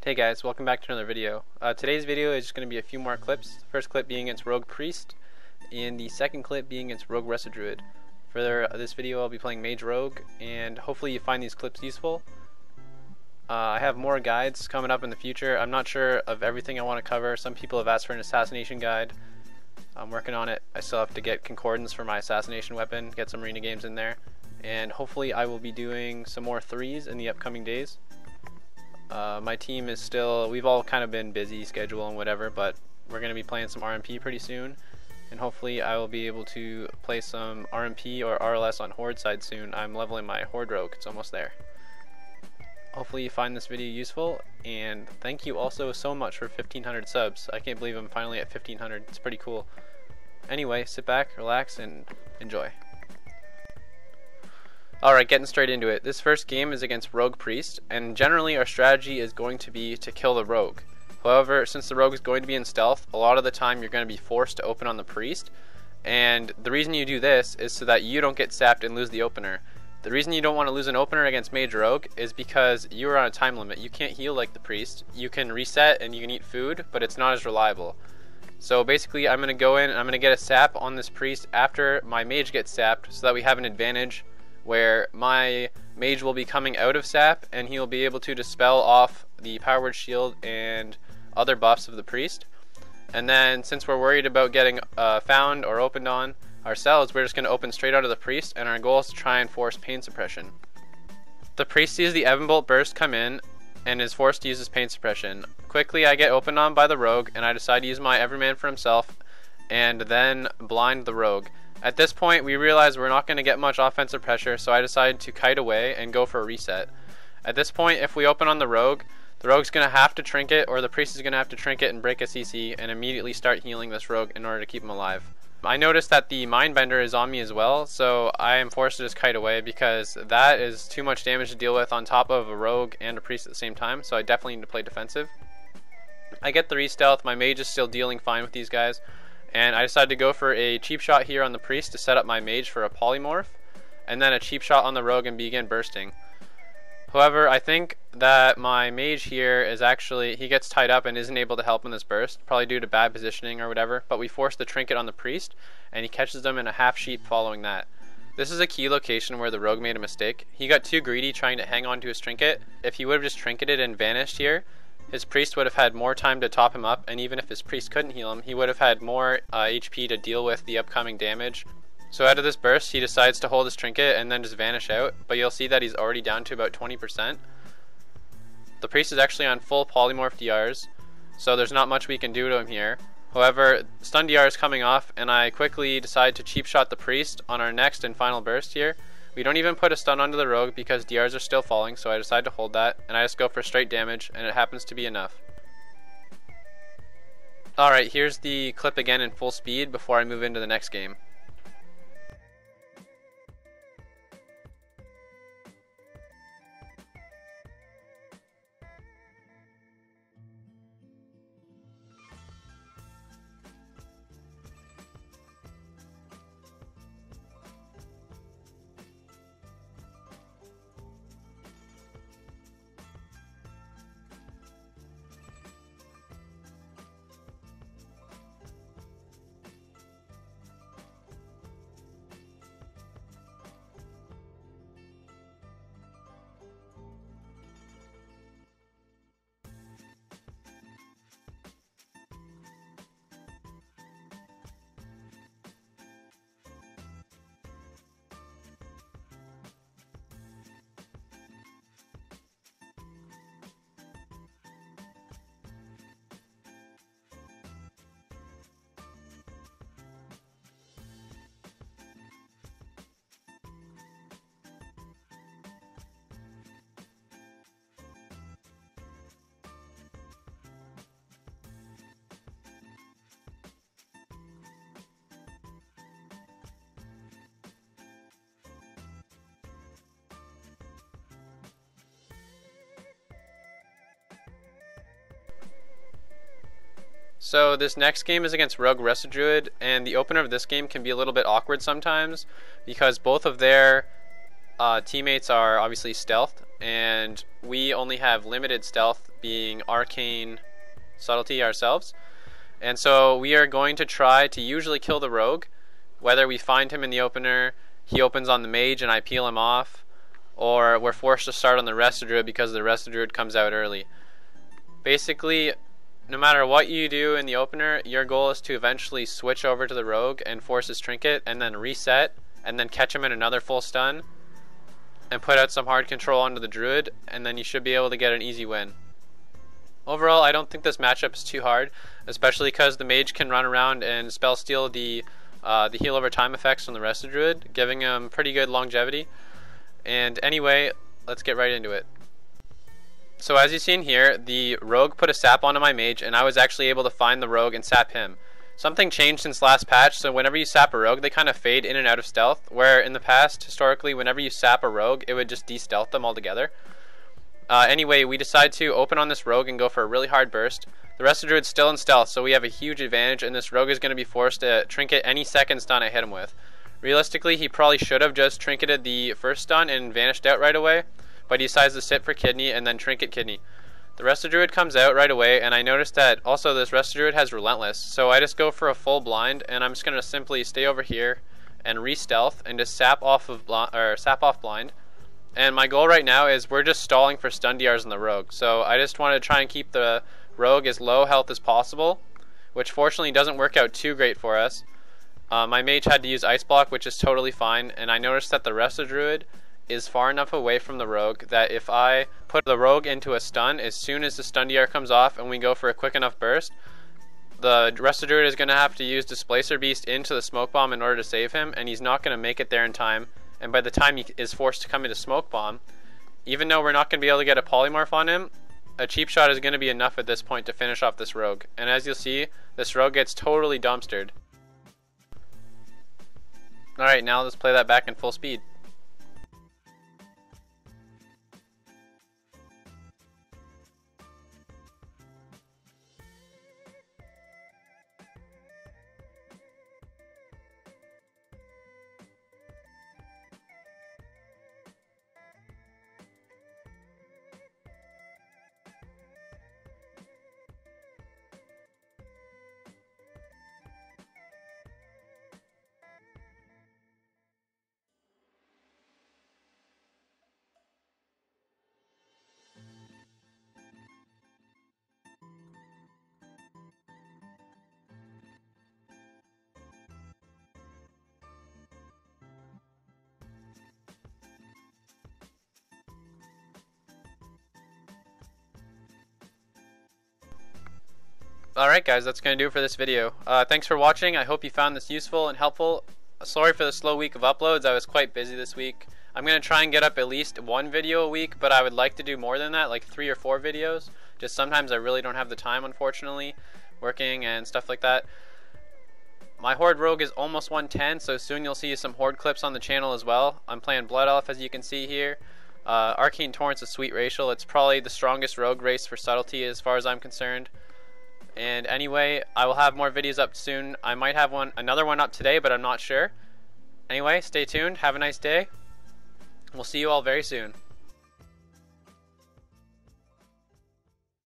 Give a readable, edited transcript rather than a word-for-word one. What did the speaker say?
Hey guys, welcome back to another video. Today's video is just going to be a few more clips. The first clip being against Rogue Priest, and the second clip being against Rogue Resto Druid. For this video I'll be playing Mage Rogue, and hopefully you find these clips useful. I have more guides coming up in the future. I'm not sure of everything I want to cover. Some people have asked for an assassination guide. I'm working on it. I still have to get concordance for my assassination weapon, get some arena games in there, and hopefully I will be doing some more threes in the upcoming days. My team is still, we've all kind of been busy schedule and whatever, but we're going to be playing some RMP pretty soon, and hopefully I will be able to play some RMP or RLS on Horde side soon. I'm leveling my Horde Rogue, it's almost there. Hopefully you find this video useful, and thank you also so much for 1,500 subs. I can't believe I'm finally at 1,500, it's pretty cool. Anyway, sit back, relax, and enjoy. Alright, getting straight into it. This first game is against Rogue Priest, and generally our strategy is going to be to kill the Rogue. However, since the Rogue is going to be in stealth, a lot of the time you're going to be forced to open on the Priest, and the reason you do this is so that you don't get sapped and lose the opener. The reason you don't want to lose an opener against Mage Rogue is because you are on a time limit. You can't heal like the Priest. You can reset and you can eat food, but it's not as reliable. So basically I'm going to go in and I'm going to get a sap on this Priest after my Mage gets sapped so that we have an advantage where my Mage will be coming out of sap and he'll be able to dispel off the Power Word Shield and other buffs of the Priest. And then since we're worried about getting found or opened on ourselves, we're just going to open straight out of the Priest, and our goal is to try and force pain suppression. The Priest sees the Evan burst come in and is forced to use his pain suppression. Quickly I get opened on by the Rogue and I decide to use my Everyman for himself and then blind the Rogue. At this point we realize we're not going to get much offensive pressure, so I decide to kite away and go for a reset. At this point, if we open on the Rogue's going to have to trinket, or the Priest is going to have to trinket and break a CC and immediately start healing this Rogue in order to keep him alive. I noticed that the Mindbender is on me as well, so I am forced to just kite away because that is too much damage to deal with on top of a Rogue and a Priest at the same time, so I definitely need to play defensive. I get the re-stealth, my Mage is still dealing fine with these guys, and I decided to go for a cheap shot here on the Priest to set up my Mage for a polymorph, and then a cheap shot on the Rogue and begin bursting. However, I think that my Mage here is actually, he gets tied up and isn't able to help in this burst, probably due to bad positioning or whatever, but we force the trinket on the Priest, and he catches them in a half sheep following that. This is a key location where the Rogue made a mistake. He got too greedy trying to hang on to his trinket. If he would have just trinketed and vanished here, his Priest would have had more time to top him up, and even if his Priest couldn't heal him, he would have had more HP to deal with the upcoming damage. So out of this burst, he decides to hold his trinket and then just vanish out, but you'll see that he's already down to about 20%. The Priest is actually on full polymorph DRs, so there's not much we can do to him here. However, stun DR is coming off, and I quickly decide to cheap shot the Priest on our next and final burst here. We don't even put a stun onto the Rogue because DRs are still falling, so I decide to hold that, and I just go for straight damage, and it happens to be enough. Alright, here's the clip again in full speed before I move into the next game. So this next game is against Rogue Resto Druid, and the opener of this game can be a little bit awkward sometimes because both of their teammates are obviously stealthed, and we only have limited stealth being arcane subtlety ourselves. And so we are going to try to usually kill the rogue, whether we find him in the opener, he opens on the mage and I peel him off, or we're forced to start on the Resto Druid because the Resto Druid comes out early. Basically, no matter what you do in the opener, your goal is to eventually switch over to the rogue and force his trinket and then reset and then catch him in another full stun and put out some hard control onto the druid, and then you should be able to get an easy win. Overall, I don't think this matchup is too hard, especially because the mage can run around and spell steal the heal over time effects from the Resto Druid, giving him pretty good longevity. And anyway, let's get right into it. So as you've seen here, the rogue put a sap onto my mage, and I was actually able to find the rogue and sap him. Something changed since last patch, so whenever you sap a rogue, they kind of fade in and out of stealth, where in the past, historically, whenever you sap a rogue, it would just de-stealth them altogether. Anyway, we decide to open on this rogue and go for a really hard burst. The Resto Druid's still in stealth, so we have a huge advantage, and this rogue is going to be forced to trinket any second stun I hit him with. Realistically, he probably should have just trinketed the first stun and vanished out right away, but he decides to sit for kidney and then trinket kidney. The Resto Druid comes out right away, and I noticed that also this Resto Druid has Relentless, so I just go for a full blind, and I'm just going to simply stay over here and re-stealth and just sap off blind. And my goal right now is we're just stalling for stun DRs in the rogue. So I just want to try and keep the rogue as low health as possible, which fortunately doesn't work out too great for us. My mage had to use Ice Block, which is totally fine, and I noticed that the Resto Druid is far enough away from the rogue that if I put the rogue into a stun, as soon as the stun DR comes off and we go for a quick enough burst, the Resto Druid is going to have to use Displacer Beast into the Smoke Bomb in order to save him, and he's not going to make it there in time. And by the time he is forced to come into Smoke Bomb, even though we're not going to be able to get a Polymorph on him, a cheap shot is going to be enough at this point to finish off this rogue. And as you'll see, this rogue gets totally dumpstered. Alright, now let's play that back in full speed. Alright guys, that's going to do it for this video. Thanks for watching. I hope you found this useful and helpful. Sorry for the slow week of uploads. I was quite busy this week. I'm going to try and get up at least one video a week, but I would like to do more than that, like 3 or 4 videos. Just sometimes I really don't have the time, unfortunately, working and stuff like that. My Horde Rogue is almost 110, so soon you'll see some Horde clips on the channel as well. I'm playing Blood Elf, as you can see here. Arcane Torrent's a sweet racial. It's probably the strongest rogue race for subtlety as far as I'm concerned. And anyway, I will have more videos up soon. I might have another one up today, but I'm not sure. Anyway, stay tuned. Have a nice day. We'll see you all very soon.